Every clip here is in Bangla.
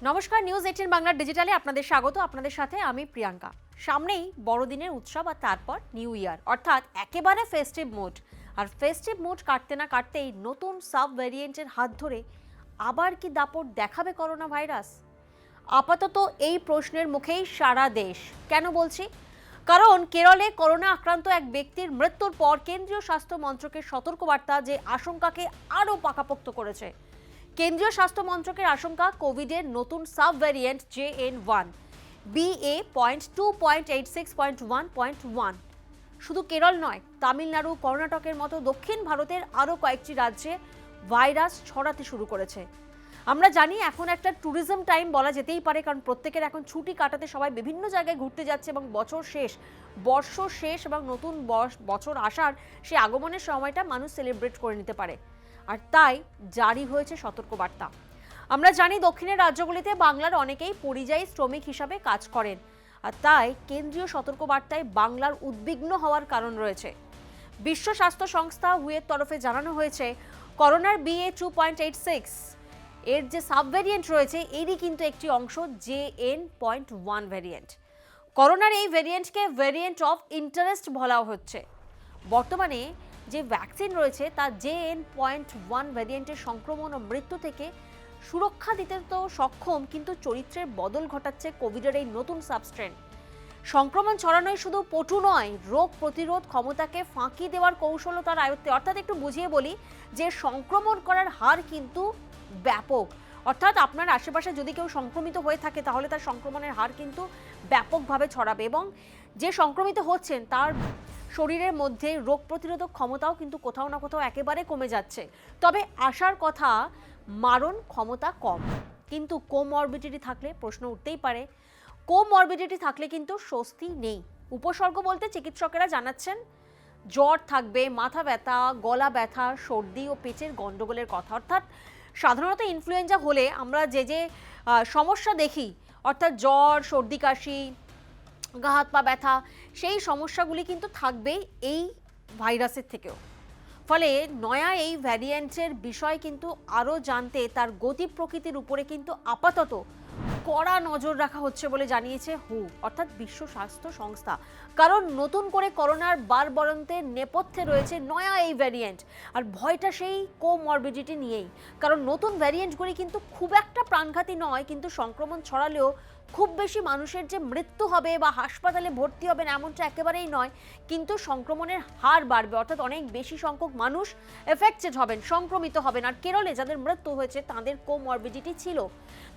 নমস্কার, নিউজ 18 বাংলার ডিজিটালে আপনাদের স্বাগত। আপনাদের সাথে আমি প্রিয়াঙ্কা। সামনেই বড়দিনের উৎসব আর তারপর নিউ ইয়ার, অর্থাৎ একেবারে ফেস্টিভ মুড। আর ফেস্টিভ মুড কাটতে না কাটতেই নতুন সাব ভ্যারিয়েন্টের হাত ধরে আবার কি দাপট দেখাবে করোনা ভাইরাস? আপাতত এই প্রশ্নের মুখেই সারা দেশ। কেন বলছি? কারণ কেরলে করোনা আক্রান্ত এক ব্যক্তির মৃত্যুর পর কেন্দ্রীয় স্বাস্থ্য মন্ত্রকের সতর্কবার্তা যে আশঙ্কাকে আরও পাকাপোক্ত করেছে। কেন্দ্রীয় স্বাস্থ্য মন্ত্রকের আশঙ্কা কোভিডের নতুন সাব ভ্যারিয়েন্ট JN1 BA.2.86.1.1 শুধু কেরল নয়, তামিলনাড়ু, কর্ণাটকের মতো দক্ষিণ ভারতের আরও কয়েকটি রাজ্যে ভাইরাস ছড়াতে শুরু করেছে। আমরা জানি এখন একটা ট্যুরিজম টাইম বলা যেতেই পারে, কারণ প্রত্যেকের এখন ছুটি কাটাতে সবাই বিভিন্ন জায়গায় ঘুরতে যাচ্ছে এবং বর্ষ শেষ এবং নতুন বছর আসার সেই আগমনের সময়টা মানুষ সেলিব্রেট করে নিতে পারে। আর তাই জারি হয়েছে সতর্কবার্তা। আমরা জানি দক্ষিণের রাজ্যগুলিতে বাংলার অনেকেই পরিযায়ী শ্রমিক হিসাবে কাজ করেন, আর তাই কেন্দ্রীয় সতর্কবার্তায় বাংলার উদ্বিগ্ন হওয়ার কারণ রয়েছে। বিশ্ব স্বাস্থ্য সংস্থা হুয়ের তরফে জানানো হয়েছে করোনার BA.2.86 এর যে সাব ভ্যারিয়েন্ট রয়েছে এরই কিন্তু একটি অংশ JN.1 ভ্যারিয়েন্ট। করোনার এই ভ্যারিয়েন্টকে ভ্যারিয়েন্ট অফ ইন্টারেস্ট বলা হচ্ছে। বর্তমানে যে ভ্যাকসিন রয়েছে তা JN.1 ভ্যারিয়েন্টের সংক্রমণ ও মৃত্যু থেকে সুরক্ষা দিতে তো সক্ষম, কিন্তু চরিত্রের বদল ঘটাচ্ছে কোভিডের এই নতুন সাবস্ট্রেন। সংক্রমণ ছড়ানোই শুধু পটু নয়, রোগ প্রতিরোধ ক্ষমতাকে ফাঁকি দেওয়ার কৌশলও তার আয়ত্তে। অর্থাৎ একটু বুঝিয়ে বলি যে সংক্রমণ করার হার কিন্তু ব্যাপক। অর্থাৎ আপনার আশেপাশে যদি কেউ সংক্রমিত হয়ে থাকে তাহলে তার সংক্রমণের হার কিন্তু ব্যাপকভাবে ছড়াবে, এবং যে সংক্রমিত হচ্ছেন তার শরীরের মধ্যে রোগ প্রতিরোধক ক্ষমতাও কিন্তু কোথাও না কোথাও একেবারে কমে যাচ্ছে। তবে আশার কথা, মারণ ক্ষমতা কম, কিন্তু কোমরবিডিটি থাকলে প্রশ্ন উঠতেই পারে। কোমরবিডিটি থাকলে কিন্তু স্বস্তি নেই। উপসর্গ বলতে চিকিৎসকেরা জানাচ্ছেন জ্বর থাকবে, মাথা ব্যথা, গলা ব্যথা, সর্দি ও পেটের গন্ডগোলের কথা। অর্থাৎ সাধারণত ইনফ্লুয়েঞ্জা হলে আমরা যে সমস্যা দেখি, অর্থাৎ জ্বর, সর্দি, কাশি, গা হাত পা ব্যথা, সেই সমস্যাগুলি কিন্তু থাকবেই এই ভাইরাসের থেকেও। ফলে নয়া এই ভ্যারিয়েন্টের বিষয় কিন্তু আরও জানতে তার গতি প্রকৃতির উপরে কিন্তু আপাতত কড়া নজর রাখা হচ্ছে বলে জানিয়েছে হু, অর্থাৎ বিশ্ব স্বাস্থ্য সংস্থা। কারণ নতুন করে করোনার বারবরন্তের নেপথ্যে রয়েছে নয়া এই ভ্যারিয়েন্ট, আর ভয়টা সেই কোমরবিডিটি নিয়েই। কারণ নতুন ভ্যারিয়েন্টগুলি কিন্তু খুব একটা প্রাণঘাতী নয়, কিন্তু সংক্রমণ ছড়ালেও খুব বেশি মানুষের যে মৃত্যু হবে বা হাসপাতালে ভর্তি হবেন এমনটা একেবারেই নয়, কিন্তু সংক্রমণের হার বাড়বে। অর্থাৎ অনেক বেশি সংখ্যক মানুষ এফেক্টেড হবেন, সংক্রমিত হবেন। আর কেরলে যাদের মৃত্যু হয়েছে তাদের কোমরবিডিটি ছিল।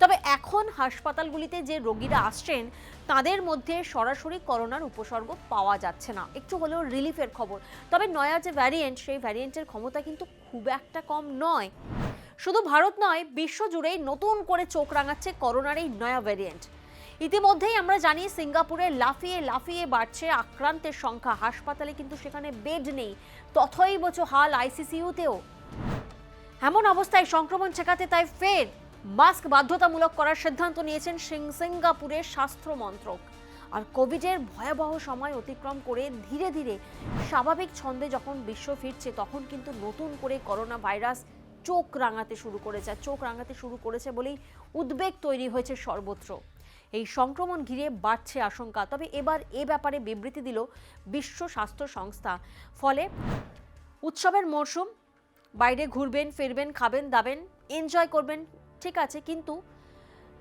তবে এখন হাসপাতালগুলিতে যে রোগীরা আসছেন তাদের মধ্যে সরাসরি করোনার উপসর্গ পাওয়া যাচ্ছে না, একটু হলেও রিলিফের খবর। তবে নয়া যে ভ্যারিয়েন্ট, সেই ভ্যারিয়েন্টের ক্ষমতা কিন্তু খুব একটা কম নয়। শুধু ভারত নয়, বিশ্বজুড়েই নতুন করে চোখ রাঙাচ্ছে করোনার এই নয়া ভ্যারিয়েন্ট। ইতিমধ্যেই আমরা জানি সিঙ্গাপুরে লাফিয়ে লাফিয়ে বাড়ছে আক্রান্তের সংখ্যা। হাসপাতালে কিন্তু সেখানে বেড নেই, তথৈবচ হাল ICCU-তেও। এমন অবস্থায় সংক্রমণ ঠেকাতে তাই ফের মাস্ক বাধ্যতামূলক করার সিদ্ধান্ত নিয়েছেন সিঙ্গাপুরের স্বাস্থ্য মন্ত্রক। আর কোভিডের ভয়াবহ সময় অতিক্রম করে ধীরে ধীরে স্বাভাবিক ছন্দে যখন বিশ্ব ফিরছে, তখন কিন্তু নতুন করে করোনা ভাইরাস চোখ রাঙাতে শুরু করেছে বলেই উদ্বেগ তৈরি হয়েছে সর্বত্র। এই সংক্রমণ ঘিরে বাড়ছে আশঙ্কা। তবে এবার এ ব্যাপারে বিবৃতি দিল বিশ্ব স্বাস্থ্য সংস্থা। ফলে উৎসবের মরশুম, বাইরে ঘুরবেন, ফিরবেন, খাবেন দাবেন, এনজয় করবেন, ঠিক আছে, কিন্তু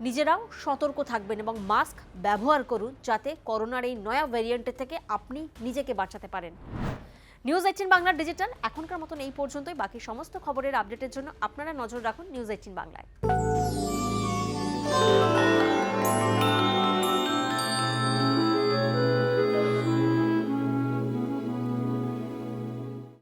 নিজেরাও সতর্ক থাকবেন এবং মাস্ক ব্যবহার করুন, যাতে করোনার এই নয়া ভ্যারিয়েন্টের থেকে আপনি নিজেকে বাঁচাতে পারেন। নিউজ 18 বাংলার ডিজিটাল এখনকার মতন এই পর্যন্তই। বাকি সমস্ত খবরের আপডেটের জন্য আপনারা নজর রাখুন নিউজ 18 বাংলায়।